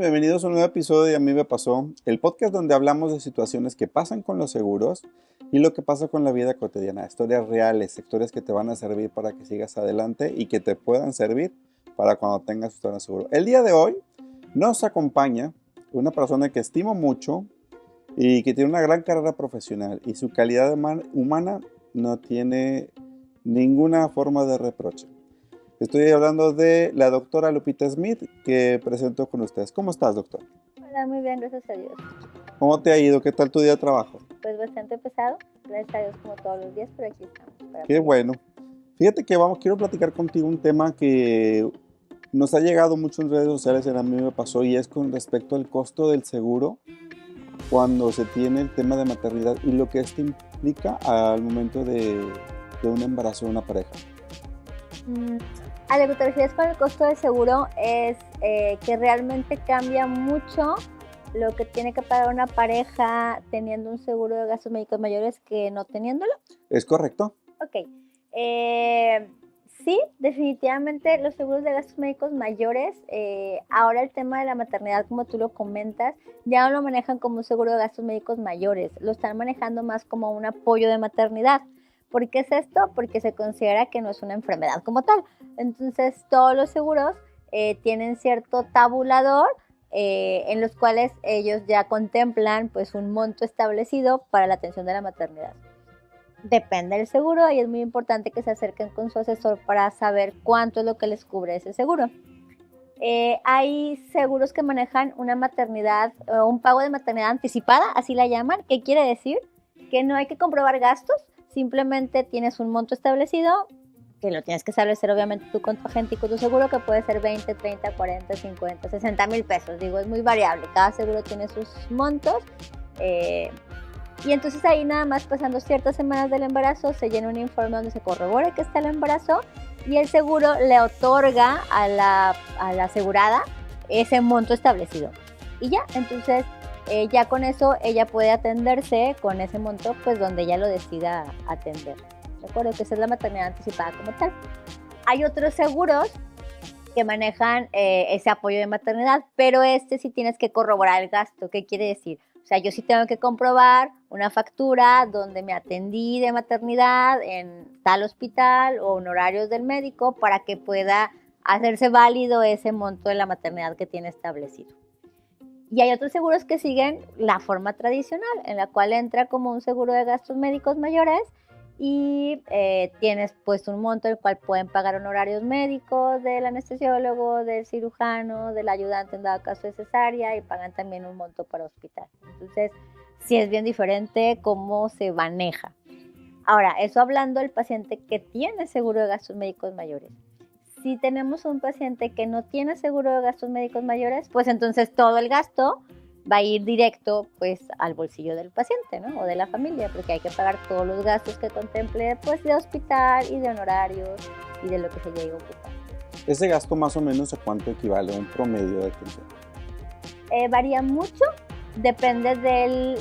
Bienvenidos a un nuevo episodio de A mí me pasó, el podcast donde hablamos de situaciones que pasan con los seguros y lo que pasa con la vida cotidiana, historias reales, historias que te van a servir para que sigas adelante y que te puedan servir para cuando tengas tu seguro. El día de hoy nos acompaña una persona que estimo mucho y que tiene una gran carrera profesional y su calidad humana no tiene ninguna forma de reproche. Estoy hablando de la doctora Lupita Smith, que presento con ustedes. ¿Cómo estás, doctor? Hola, muy bien, gracias a Dios. ¿Cómo te ha ido? ¿Qué tal tu día de trabajo? Pues bastante pesado, gracias a Dios como todos los días, pero aquí estamos. Qué bueno. Fíjate que quiero platicar contigo un tema que nos ha llegado mucho en redes sociales, a mí me pasó, y es con respecto al costo del seguro cuando se tiene el tema de maternidad y lo que esto implica al momento de un embarazo de una pareja. A lo que te refieres con el costo del seguro es que realmente cambia mucho lo que tiene que pagar una pareja teniendo un seguro de gastos médicos mayores que no teniéndolo. ¿Es correcto? Ok. Sí, definitivamente los seguros de gastos médicos mayores, ahora el tema de la maternidad, como tú lo comentas, ya no lo manejan como un seguro de gastos médicos mayores, lo están manejando más como un apoyo de maternidad. ¿Por qué es esto? Porque se considera que no es una enfermedad como tal. Entonces, todos los seguros tienen cierto tabulador en los cuales ellos ya contemplan pues, un monto establecido para la atención de la maternidad. Depende del seguro y es muy importante que se acerquen con su asesor para saber cuánto es lo que les cubre ese seguro. Hay seguros que manejan una maternidad, un pago de maternidad anticipada, así la llaman, que quiere decir que no hay que comprobar gastos, simplemente tienes un monto establecido, que lo tienes que establecer obviamente tú con tu agente y con tu seguro, que puede ser 20, 30, 40, 50, 60 mil pesos. Digo, es muy variable, cada seguro tiene sus montos. Y entonces ahí nada más pasando ciertas semanas del embarazo se llena un informe donde se corrobora que está el embarazo y el seguro le otorga a la asegurada ese monto establecido. Y ya, entonces ya con eso ella puede atenderse con ese monto pues donde ella lo decida atender. Recuerdo que esa es la maternidad anticipada como tal. Hay otros seguros que manejan ese apoyo de maternidad, pero sí tienes que corroborar el gasto. ¿Qué quiere decir? O sea, yo sí tengo que comprobar una factura donde me atendí de maternidad en tal hospital o honorarios del médico para que pueda hacerse válido ese monto de la maternidad que tiene establecido. Y hay otros seguros que siguen la forma tradicional, en la cual entra como un seguro de gastos médicos mayores y tienes pues un monto el cual pueden pagar honorarios médicos del anestesiólogo, del cirujano, del ayudante en dado caso de cesárea y pagan también un monto para hospital. Entonces, sí es bien diferente cómo se maneja. Ahora, eso hablando del paciente que tiene seguro de gastos médicos mayores. Si tenemos un paciente que no tiene seguro de gastos médicos mayores, pues entonces todo el gasto va a ir directo pues al bolsillo del paciente, ¿no? O de la familia, porque hay que pagar todos los gastos que contemple pues de hospital y de honorarios y de lo que se llegue a ocupar. ¿Ese gasto más o menos a cuánto equivale, un promedio de atención? Varía mucho, depende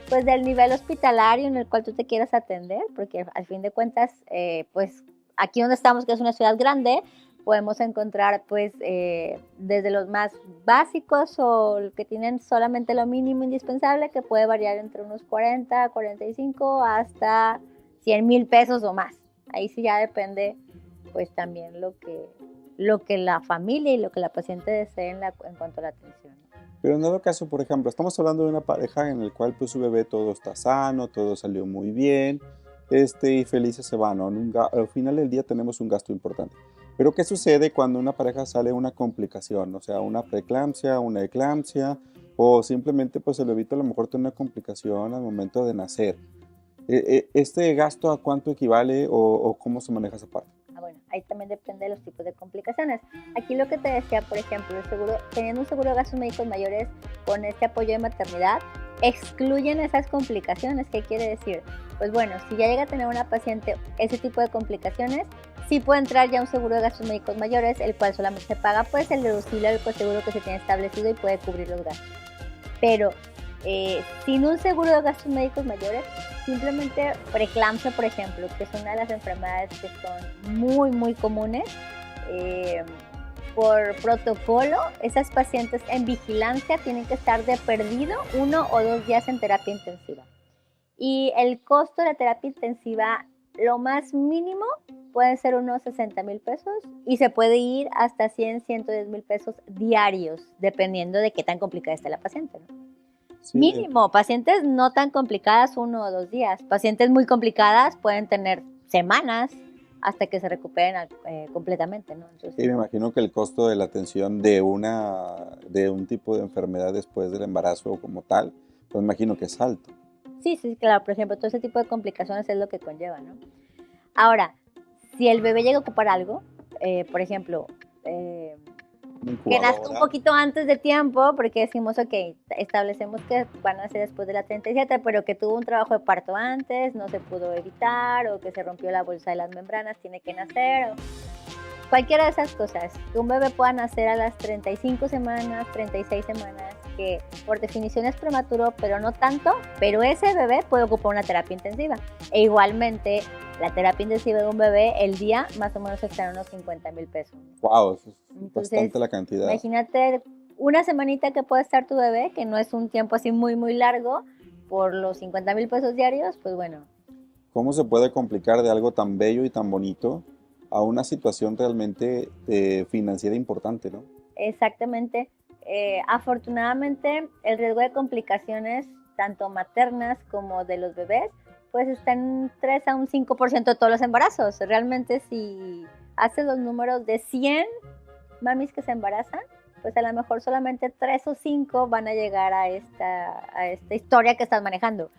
pues del nivel hospitalario en el cual tú te quieras atender, porque al fin de cuentas pues aquí donde estamos, que es una ciudad grande, podemos encontrar pues desde los más básicos o que tienen solamente lo mínimo indispensable, que puede variar entre unos 40, 45 hasta 100 mil pesos o más. Ahí sí ya depende pues también lo que la familia y lo que la paciente desee en cuanto a la atención. Pero en dado caso, por ejemplo, estamos hablando de una pareja en la cual pues su bebé todo está sano, todo salió muy bien, y felices se van, ¿no? Al final del día tenemos un gasto importante. Pero ¿qué sucede cuando una pareja sale una complicación? O sea, una preeclampsia, una eclampsia, o simplemente pues el bebito a lo mejor tiene una complicación al momento de nacer. ¿Este gasto a cuánto equivale o cómo se maneja esa parte? Bueno, ahí también depende de los tipos de complicaciones. Aquí lo que te decía, por ejemplo, teniendo un seguro de gastos médicos mayores con este apoyo de maternidad, excluyen esas complicaciones. ¿Qué quiere decir? Pues bueno, si ya llega a tener una paciente ese tipo de complicaciones, sí puede entrar ya un seguro de gastos médicos mayores, el cual solamente se paga pues el deducible del seguro que se tiene establecido y puede cubrir los gastos. Pero sin un seguro de gastos médicos mayores, simplemente preeclampsia, por ejemplo, que es una de las enfermedades que son muy, muy comunes, por protocolo, esas pacientes en vigilancia tienen que estar de perdido 1 o 2 días en terapia intensiva. Y el costo de la terapia intensiva, lo más mínimo, pueden ser unos 60,000 pesos y se puede ir hasta 100, 110,000 pesos diarios, dependiendo de qué tan complicada esté la paciente, ¿no? Sí, Mínimo, pacientes no tan complicadas 1 o 2 días. Pacientes muy complicadas pueden tener semanas hasta que se recuperen completamente, ¿no? Entonces, y me imagino que el costo de la atención de un tipo de enfermedad después del embarazo como tal, pues me imagino que es alto. sí, claro, por ejemplo, todo ese tipo de complicaciones es lo que conlleva, ¿no? Ahora, si el bebé llega a ocupar algo, por ejemplo, Una que nazca un incubadora. poquito antes de tiempo, porque decimos, ok, establecemos que van a ser después de la 37, pero que tuvo un trabajo de parto antes, no se pudo evitar, o que se rompió la bolsa de las membranas, tiene que nacer, o cualquiera de esas cosas. Que un bebé pueda nacer a las 35 semanas, 36 semanas, que por definición es prematuro, pero no tanto, pero ese bebé puede ocupar una terapia intensiva. E igualmente, la terapia intensiva de un bebé, el día más o menos está en unos 50,000 pesos. Wow, eso es Entonces, bastante la cantidad. imagínate una semanita que puede estar tu bebé, que no es un tiempo así muy, muy largo, por los 50,000 pesos diarios, pues bueno. ¿Cómo se puede complicar de algo tan bello y tan bonito a una situación realmente financiera importante, ¿no? Exactamente. Afortunadamente, el riesgo de complicaciones, tanto maternas como de los bebés, pues está en 3 a un 5% de todos los embarazos. Realmente, si haces los números de 100 mamis que se embarazan, pues a lo mejor solamente 3 o 5 van a llegar a esta historia que estás manejando.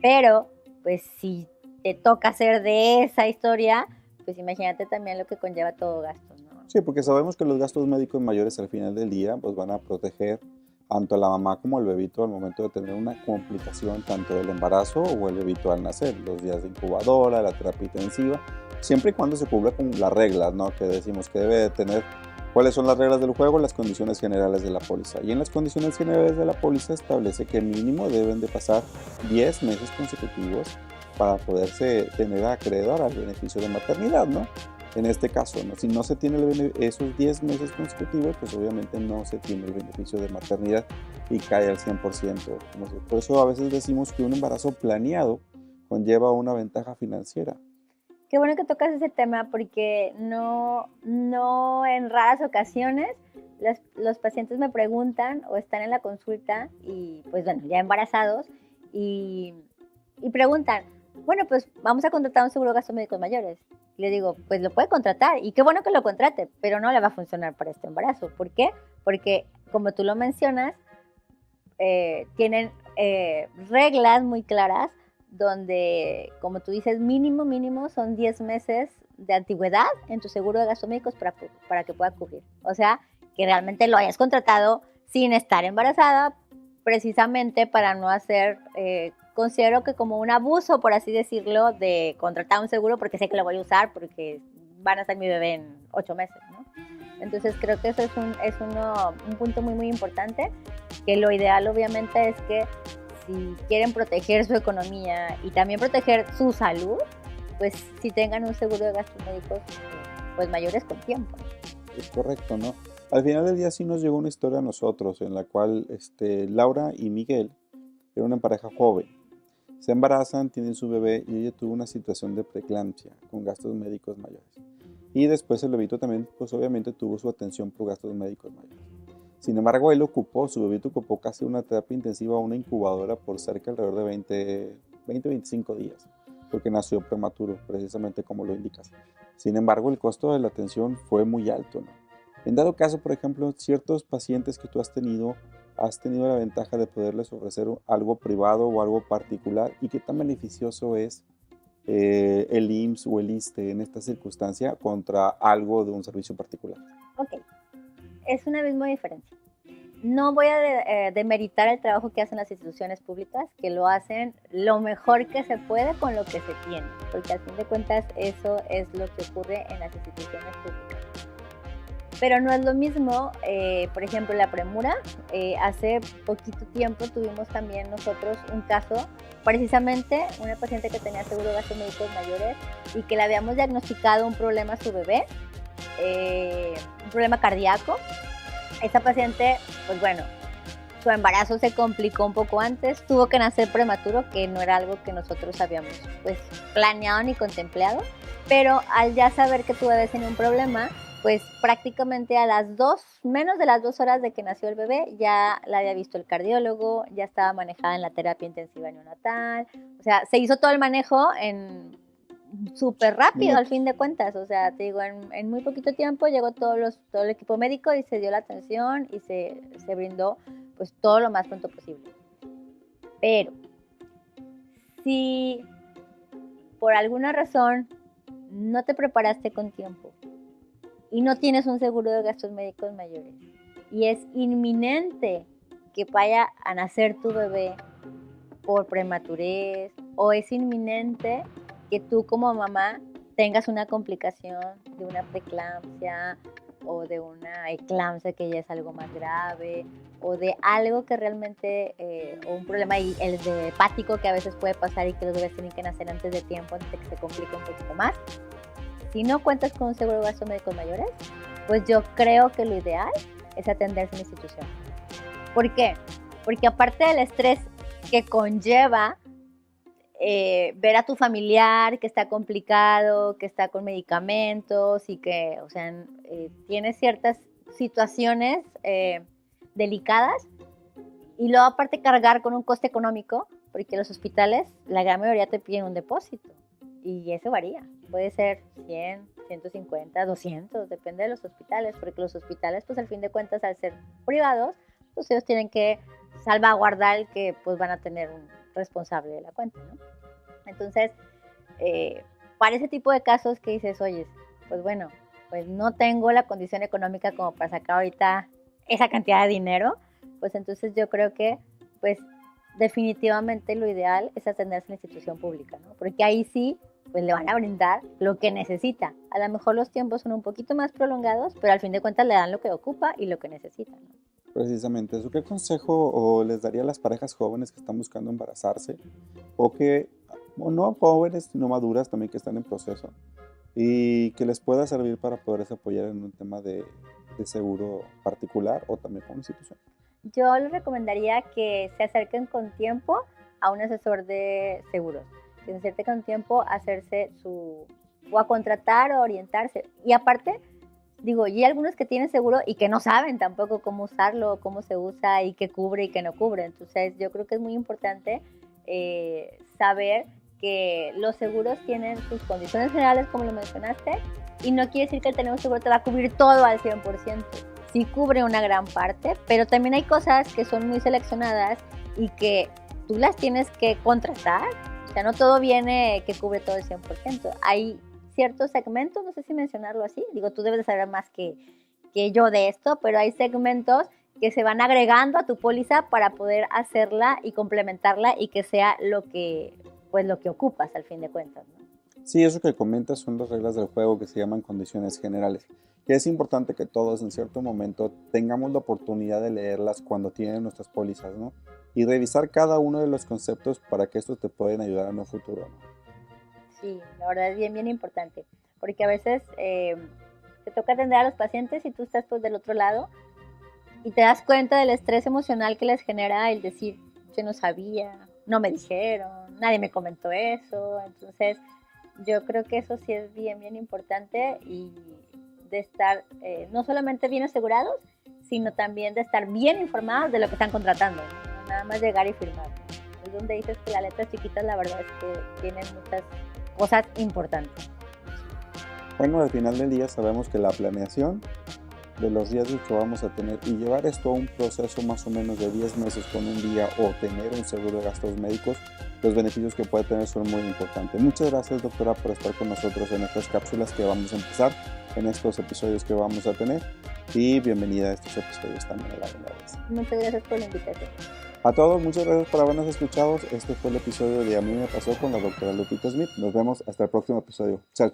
Pero, pues si te toca ser de esa historia, pues imagínate también lo que conlleva todo gasto, ¿no? Sí, porque sabemos que los gastos médicos mayores al final del día pues van a proteger tanto a la mamá como al bebito al momento de tener una complicación tanto del embarazo o el bebito al nacer, los días de incubadora, la terapia intensiva, siempre y cuando se cumpla con las reglas, ¿no? Que decimos que debe de tener. ¿Cuáles son las reglas del juego? Las condiciones generales de la póliza. Y en las condiciones generales de la póliza establece que mínimo deben de pasar 10 meses consecutivos para poderse tener acreedor al beneficio de maternidad, ¿no? En este caso, ¿no? Si no se tiene esos 10 meses consecutivos, pues obviamente no se tiene el beneficio de maternidad y cae al 100%. Por eso a veces decimos que un embarazo planeado conlleva una ventaja financiera. Qué bueno que tocas ese tema porque no en raras ocasiones los pacientes me preguntan o están en la consulta y pues bueno, ya embarazados y preguntan, bueno, pues vamos a contratar un seguro de gastos médicos mayores. Y le digo, pues lo puede contratar y qué bueno que lo contrate, pero no le va a funcionar para este embarazo. ¿Por qué? Porque como tú lo mencionas, tienen reglas muy claras donde, como tú dices, mínimo son 10 meses de antigüedad en tu seguro de gastos médicos para que pueda cubrir. O sea, que realmente lo hayas contratado sin estar embarazada, precisamente para no hacer, considero que como un abuso, por así decirlo, de contratar un seguro porque sé que lo voy a usar porque van a ser mi bebé en 8 meses, ¿no? Entonces creo que eso es un punto muy, muy importante, que lo ideal obviamente es que si quieren proteger su economía y también proteger su salud, pues si tengan un seguro de gastos médicos pues mayores con tiempo. Es correcto, ¿no? Al final del día sí nos llegó una historia a nosotros en la cual Laura y Miguel eran una pareja joven. Se embarazan, tienen su bebé y ella tuvo una situación de preeclampsia con gastos médicos mayores. Y después el bebito también, pues obviamente tuvo su atención por gastos médicos mayores. Sin embargo, su bebito ocupó casi una terapia intensiva, una incubadora por cerca alrededor de 20-25 días, porque nació prematuro, precisamente como lo indicas. Sin embargo, el costo de la atención fue muy alto, ¿no? En dado caso, por ejemplo, ciertos pacientes que tú has tenido la ventaja de poderles ofrecer algo privado o algo particular, y qué tan beneficioso es el IMSS o el ISSSTE en esta circunstancia contra algo de un servicio particular. Ok, es una misma diferencia. No voy a demeritar el trabajo que hacen las instituciones públicas, que lo hacen lo mejor que se puede con lo que se tiene, porque al fin de cuentas eso es lo que ocurre en las instituciones públicas. Pero no es lo mismo, por ejemplo, la premura. Hace poquito tiempo tuvimos también nosotros un caso, precisamente una paciente que tenía seguro de gastos médicos mayores y que le habíamos diagnosticado un problema a su bebé un problema cardíaco. Esta paciente, pues bueno, su embarazo se complicó un poco antes, tuvo que nacer prematuro, que no era algo que nosotros habíamos pues planeado ni contemplado, pero al ya saber que tu bebé tenía un problema, pues prácticamente a menos de las 2 horas de que nació el bebé, ya la había visto el cardiólogo, ya estaba manejada en la terapia intensiva neonatal, o sea, se hizo todo el manejo en súper rápido al fin de cuentas, o sea, te digo, en muy poquito tiempo llegó todo el equipo médico y se dio la atención y se brindó pues todo lo más pronto posible. Pero si por alguna razón no te preparaste con tiempo y no tienes un seguro de gastos médicos mayores y es inminente que vaya a nacer tu bebé por prematurez o es inminente que tú como mamá tengas una complicación de una preeclampsia o de una eclampsia que ya es algo más grave o de algo que realmente, o un problema el de hepático que a veces puede pasar y que los bebés tienen que nacer antes de tiempo, antes de que se complique un poquito más. Si no cuentas con un seguro de gastos médicos mayores, pues yo creo que lo ideal es atenderse en la institución. ¿Por qué? Porque aparte del estrés que conlleva ver a tu familiar que está complicado, que está con medicamentos y que, o sea, tiene ciertas situaciones delicadas y luego aparte cargar con un coste económico, porque los hospitales, la gran mayoría te piden un depósito y eso varía, puede ser 100, 150, 200, depende de los hospitales, porque los hospitales, pues al fin de cuentas, al ser privados, pues ellos tienen que salvaguardar el que pues van a tener un responsable de la cuenta, ¿no? Entonces, para ese tipo de casos que dices, oye, pues bueno, pues no tengo la condición económica como para sacar ahorita esa cantidad de dinero, pues entonces yo creo que, pues definitivamente lo ideal es atenderse en la institución pública, ¿no? Porque ahí sí, pues le van a brindar lo que necesita. A lo mejor los tiempos son un poquito más prolongados, pero al fin de cuentas le dan lo que ocupa y lo que necesita, ¿no? Precisamente eso. ¿Qué consejo o les daría a las parejas jóvenes que están buscando embarazarse o no jóvenes, no maduras también que están en proceso y que les pueda servir para poderse apoyar en un tema de seguro particular o también con institución? Yo les recomendaría que se acerquen con tiempo a un asesor de seguros. Que se acerquen con tiempo a hacerse o a contratar o orientarse. Y aparte, digo, y hay algunos que tienen seguro y que no saben tampoco cómo usarlo, cómo se usa y qué cubre y qué no cubre. Entonces, yo creo que es muy importante saber que los seguros tienen sus condiciones generales, como lo mencionaste, y no quiere decir que el tener un seguro te va a cubrir todo al 100%. Sí cubre una gran parte, pero también hay cosas que son muy seleccionadas y que tú las tienes que contratar. O sea, no todo viene que cubre todo el 100%. Hay ciertos segmentos, no sé si mencionarlo así, digo, tú debes de saber más que yo de esto, pero hay segmentos que se van agregando a tu póliza para poder hacerla y complementarla y que sea lo que ocupas al fin de cuentas, ¿no? Sí, eso que comentas son las reglas del juego que se llaman condiciones generales, que es importante que todos en cierto momento tengamos la oportunidad de leerlas cuando tienen nuestras pólizas, ¿no? Y revisar cada uno de los conceptos para que estos te pueden ayudar en un futuro, ¿no? Sí, la verdad es bien, bien importante, porque a veces te toca atender a los pacientes y tú estás pues del otro lado y te das cuenta del estrés emocional que les genera el decir, yo no sabía, no me dijeron, nadie me comentó eso. Entonces yo creo que eso sí es bien, bien importante y de estar no solamente bien asegurados, sino también de estar bien informados de lo que están contratando, no nada más llegar y firmar. Es donde dices que las letras chiquitas la verdad es que tienen muchas cosas importantes. Bueno, al final del día sabemos que la planeación de los riesgos que vamos a tener y llevar esto a un proceso más o menos de 10 meses con un día o tener un seguro de gastos médicos, los beneficios que puede tener son muy importantes. Muchas gracias, doctora, por estar con nosotros en estas cápsulas que vamos a empezar, en estos episodios que vamos a tener, y bienvenida a estos episodios también a la vez. Muchas gracias por la invitación. A todos, muchas gracias por habernos escuchado. Este fue el episodio de A mí me pasó con la doctora Lupita Smith. Nos vemos hasta el próximo episodio. Chao.